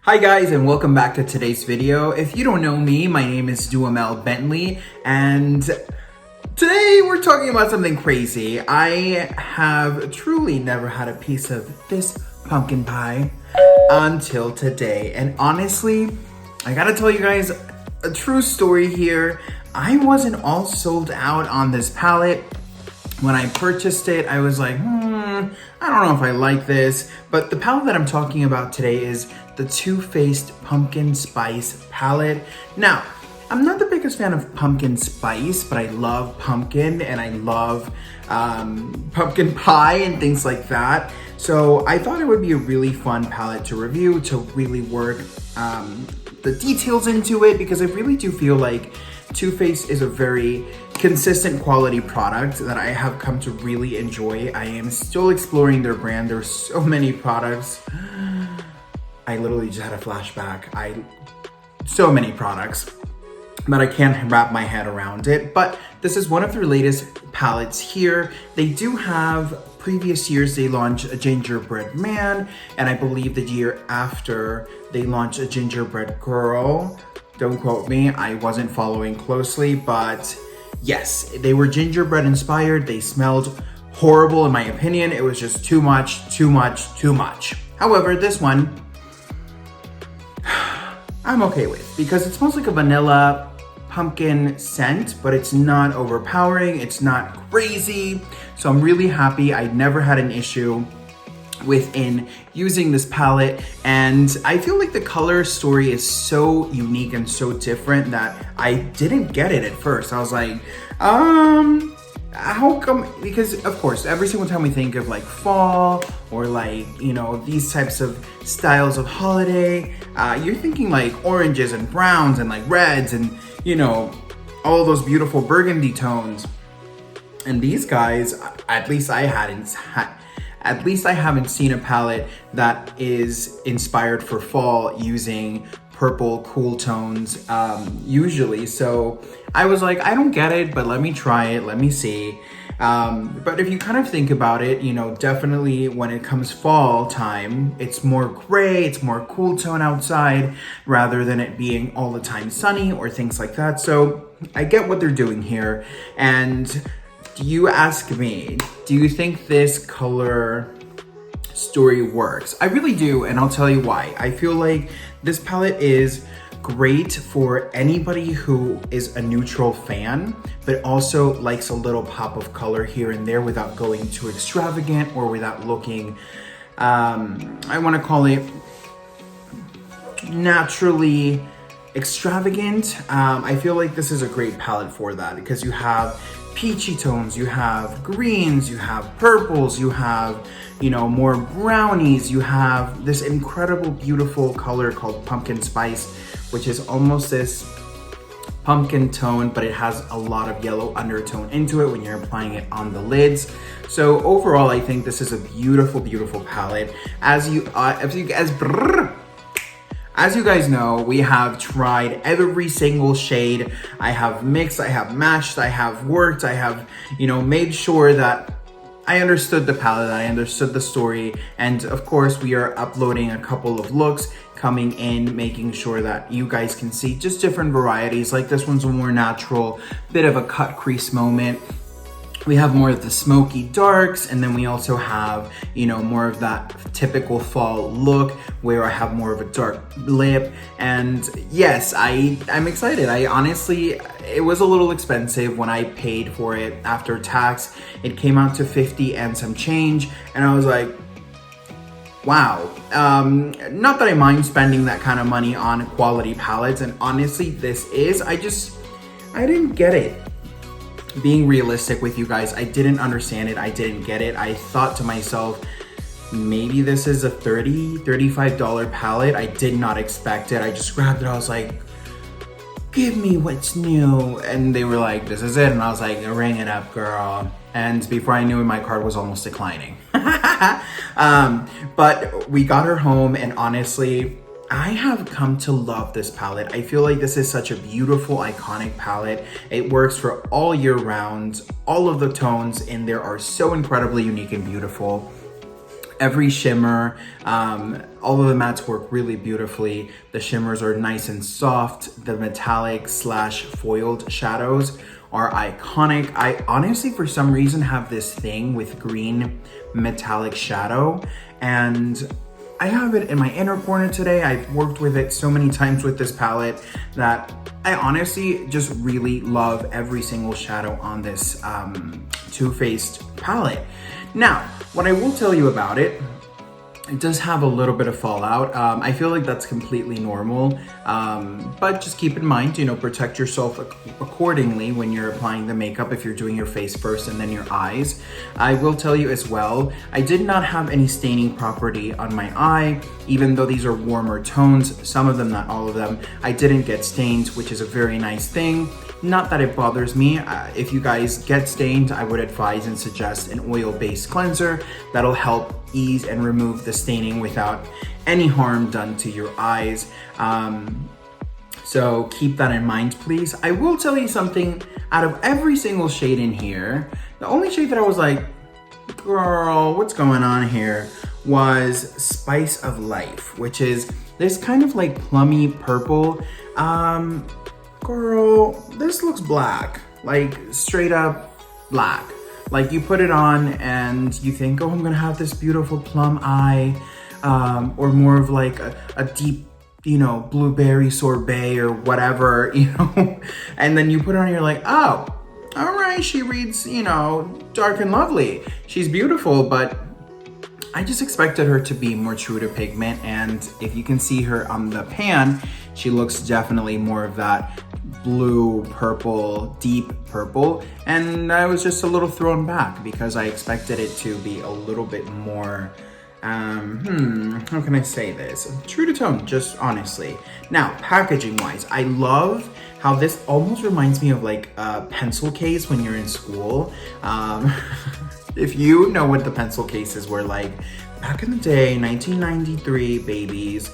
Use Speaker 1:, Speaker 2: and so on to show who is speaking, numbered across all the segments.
Speaker 1: Hi guys, and welcome back to today's video. If you don't know me, my name is Duhamel Bentley, and today we're talking about something crazy. I have truly never had a piece of this pumpkin pie until today, and honestly, I gotta tell you guys a true story here. I wasn't all sold out on this palette. When I purchased it, I was like, I don't know if I like this, but the palette that I'm talking about today is the Too Faced Pumpkin Spice palette. Now, I'm not the biggest fan of pumpkin spice, but I love pumpkin and I love pumpkin pie and things like that. So I thought it would be a really fun palette to review, to really work the details into it, because I really do feel like Too Faced is a very consistent quality product that I have come to really enjoy. I am still exploring their brand. There's so many products. I literally just had a flashback. So many products, but I can't wrap my head around it. But this is one of their latest palettes here. They do have previous years, they launched a gingerbread man, and I believe the year after they launched a gingerbread girl. Don't quote me, I wasn't following closely, but yes, they were gingerbread inspired. They smelled horrible in my opinion. It was just too much, too much, too much. However, this one, I'm okay with, because it smells like a vanilla pumpkin scent, but it's not overpowering, it's not crazy. So I'm really happy. I never had an issue within using this palette, and I feel like the color story is so unique and so different that I didn't get it at first. I was like, how come? Because of course, every single time we think of like fall or like, you know, these types of styles of holiday, you're thinking like oranges and browns and like reds and, you know, all those beautiful burgundy tones. And these guys, at least I haven't seen a palette that is inspired for fall using purple cool tones usually. So I was like, I don't get it, but let me try it, let me see. But if you kind of think about it, you know, definitely when it comes fall time, it's more gray, it's more cool tone outside rather than it being all the time sunny or things like that. So I get what they're doing here. And you ask me, do you think this color story works? I really do, and I'll tell you why. I feel like this palette is great for anybody who is a neutral fan, but also likes a little pop of color here and there without going too extravagant or without looking, I want to call it naturally extravagant. I feel like this is a great palette for that, because you have peachy tones, you have greens, you have purples, you have, you know, more brownies, you have this incredible beautiful color called pumpkin spice, which is almost this pumpkin tone, but it has a lot of yellow undertone into it when you're applying it on the lids. So overall, I think this is a beautiful, beautiful palette. As you guys know, we have tried every single shade. I have mixed, I have matched, I have worked, I have, you know, made sure that I understood the palette, I understood the story, and of course we are uploading a couple of looks coming in, making sure that you guys can see just different varieties. Like this one's a more natural, bit of a cut crease moment. We have more of the smoky darks, and then we also have, you know, more of that typical fall look where I have more of a dark lip. And yes, I'm excited. I honestly, it was a little expensive when I paid for it after tax. It came out to 50 and some change, and I was like, wow. Not that I mind spending that kind of money on quality palettes, and honestly, I didn't get it. Being realistic with you guys, I didn't understand it, I didn't get it. I thought to myself, maybe this is a $30, $35 palette. I did not expect it. I just grabbed it, I was like, give me what's new. And they were like, this is it. And I was like, ring it up, girl. And before I knew it, my card was almost declining. But we got her home, and honestly, I have come to love this palette. I feel like this is such a beautiful, iconic palette. It works for all year round. All of the tones in there are so incredibly unique and beautiful. Every shimmer, all of the mattes work really beautifully. The shimmers are nice and soft. The metallic slash foiled shadows are iconic. I honestly, for some reason, have this thing with green metallic shadow, and I have it in my inner corner today. I've worked with it so many times with this palette that I honestly just really love every single shadow on this Too Faced palette. Now, what I will tell you about it, it does have a little bit of fallout. I feel like that's completely normal, but just keep in mind, protect yourself accordingly when you're applying the makeup if you're doing your face first and then your eyes. I will tell you as well, I did not have any staining property on my eye, even though these are warmer tones, some of them, not all of them. I didn't get stained, which is a very nice thing. Not that it bothers me. If you guys get stained, I would advise and suggest an oil-based cleanser that'll help ease and remove the staining without any harm done to your eyes. So keep that in mind, please. I will tell you something, out of every single shade in here, the only shade that I was like, girl, what's going on here, was Spice of Life, which is this kind of like plummy purple. Girl, this looks black, like straight up black. Like you put it on and you think, oh, I'm gonna have this beautiful plum eye, or more of like a deep, blueberry sorbet or whatever, and then you put it on and you're like, oh, all right, she reads, dark and lovely. She's beautiful, but I just expected her to be more true to pigment, and if you can see her on the pan, she looks definitely more of that blue, purple, deep purple, and I was just a little thrown back because I expected it to be a little bit more, how can I say this? True to tone, just honestly. Now, packaging wise, I love how this almost reminds me of like a pencil case when you're in school. If you know what the pencil cases were like back in the day, 1993 babies,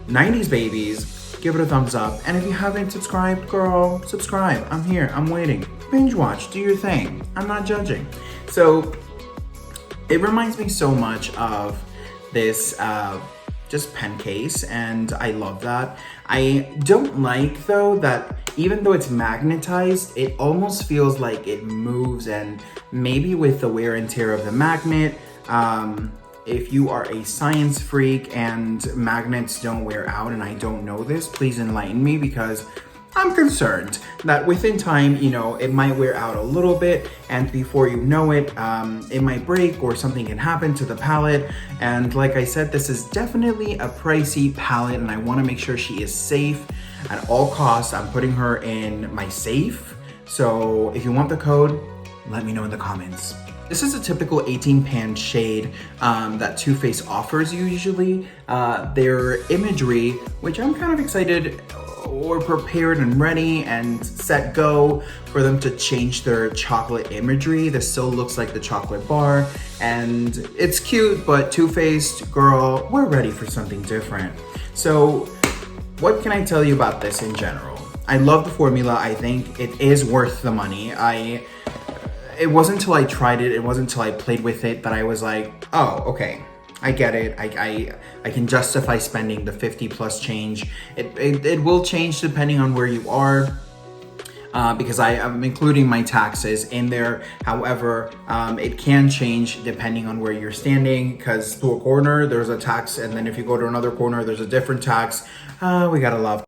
Speaker 1: 90s babies, give it a thumbs up. And if you haven't subscribed, girl, subscribe. I'm here, I'm waiting. Binge watch, do your thing. I'm not judging. So it reminds me so much of this just pen case, and I love that. I don't like though that even though it's magnetized, it almost feels like it moves, and maybe with the wear and tear of the magnet, if you are a science freak and magnets don't wear out and I don't know this, please enlighten me, because I'm concerned that within time, it might wear out a little bit, and before you know it, it might break or something can happen to the palette. And like I said, this is definitely a pricey palette, and I want to make sure she is safe at all costs. I'm putting her in my safe. So if you want the code, let me know in the comments. This is a typical 18 pan shade that Too Faced offers usually. Their imagery, which I'm kind of excited or prepared and ready and set go for them to change their chocolate imagery. This still looks like the chocolate bar, and it's cute, but Too Faced, girl, we're ready for something different. So what can I tell you about this in general? I love the formula. I think it is worth the money. It wasn't until I tried it, it wasn't until I played with it that I was like, oh, okay, I get it. I can justify spending the 50 plus change. It will change depending on where you are, because I am including my taxes in there. However, it can change depending on where you're standing, because to a corner, there's a tax, and then if you go to another corner, there's a different tax. We gotta love.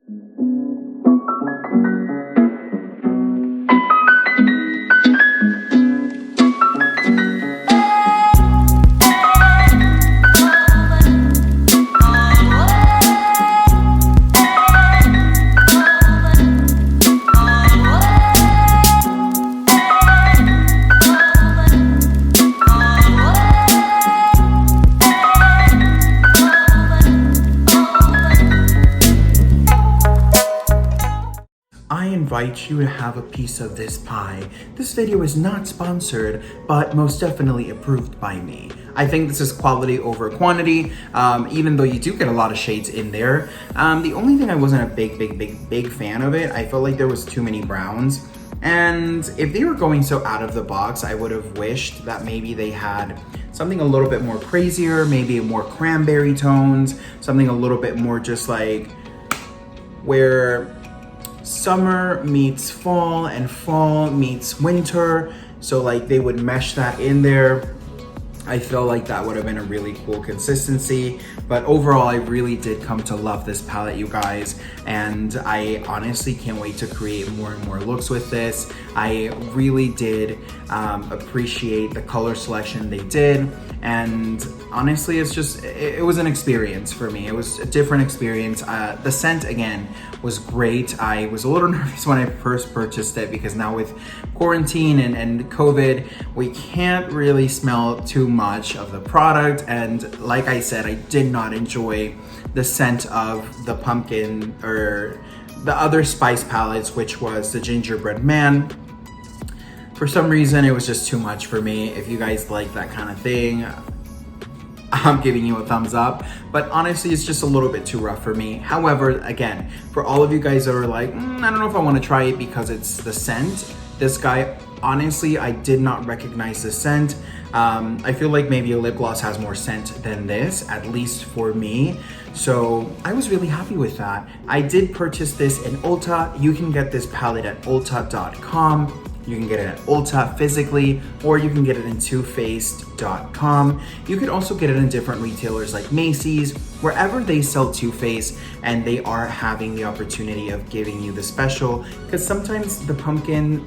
Speaker 1: I invite you to have a piece of this pie. This video is not sponsored, but most definitely approved by me. I think this is quality over quantity, even though you do get a lot of shades in there. The only thing I wasn't a big fan of it, I felt like there was too many browns. And if they were going so out of the box, I would have wished that maybe they had something a little bit more crazier, maybe more cranberry tones, something a little bit more just like where summer meets fall and fall meets winter. So like they would mesh that in there. I feel like that would have been a really cool consistency, but overall I really did come to love this palette, you guys, and I honestly can't wait to create more and more looks with this. I really did appreciate the color selection they did, and honestly it was an experience for me. It was a different experience. The scent again was great. I was a little nervous when I first purchased it because now with quarantine and COVID, we can't really smell too much of the product, and like I said, I did not enjoy the scent of the pumpkin or the other spice palettes, which was the Gingerbread Man. For some reason, it was just too much for me. If you guys like that kind of thing, I'm giving you a thumbs up, but honestly, it's just a little bit too rough for me. However, again, for all of you guys that are like, I don't know if I want to try it because it's the scent, this guy, honestly, I did not recognize the scent. I feel like maybe a lip gloss has more scent than this, at least for me. So I was really happy with that. I did purchase this in Ulta. You can get this palette at ulta.com. You can get it at Ulta physically, or you can get it in toofaced.com. You could also get it in different retailers like Macy's, wherever they sell Too Faced, and they are having the opportunity of giving you the special, because sometimes the pumpkin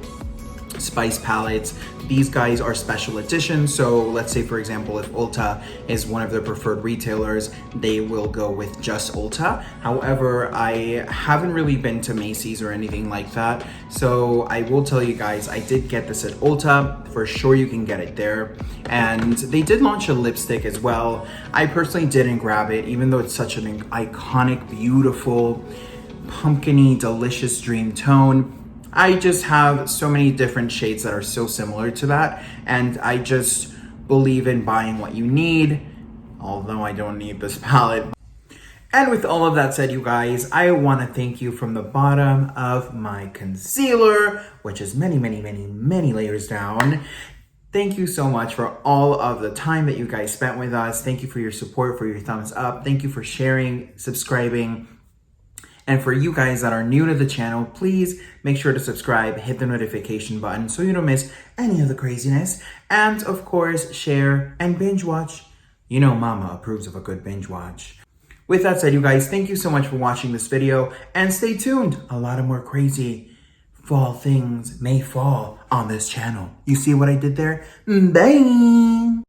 Speaker 1: spice palettes, these guys are special editions. So let's say, for example, if Ulta is one of their preferred retailers, they will go with just Ulta. However, I haven't really been to Macy's or anything like that. So I will tell you guys, I did get this at Ulta. For sure, you can get it there. And they did launch a lipstick as well. I personally didn't grab it, even though it's such an iconic, beautiful, pumpkin-y, delicious dream tone. I just have so many different shades that are so similar to that, and I just believe in buying what you need, although I don't need this palette. And with all of that said, you guys, I want to thank you from the bottom of my concealer, which is many, many, many, many layers down. Thank you so much for all of the time that you guys spent with us. Thank you for your support, for your thumbs up. Thank you for sharing, subscribing. And for you guys that are new to the channel, please make sure to subscribe, hit the notification button so you don't miss any of the craziness. And of course, share and binge watch. You know mama approves of a good binge watch. With that said, you guys, thank you so much for watching this video, and stay tuned. A lot of more crazy fall things may fall on this channel. You see what I did there? Bye!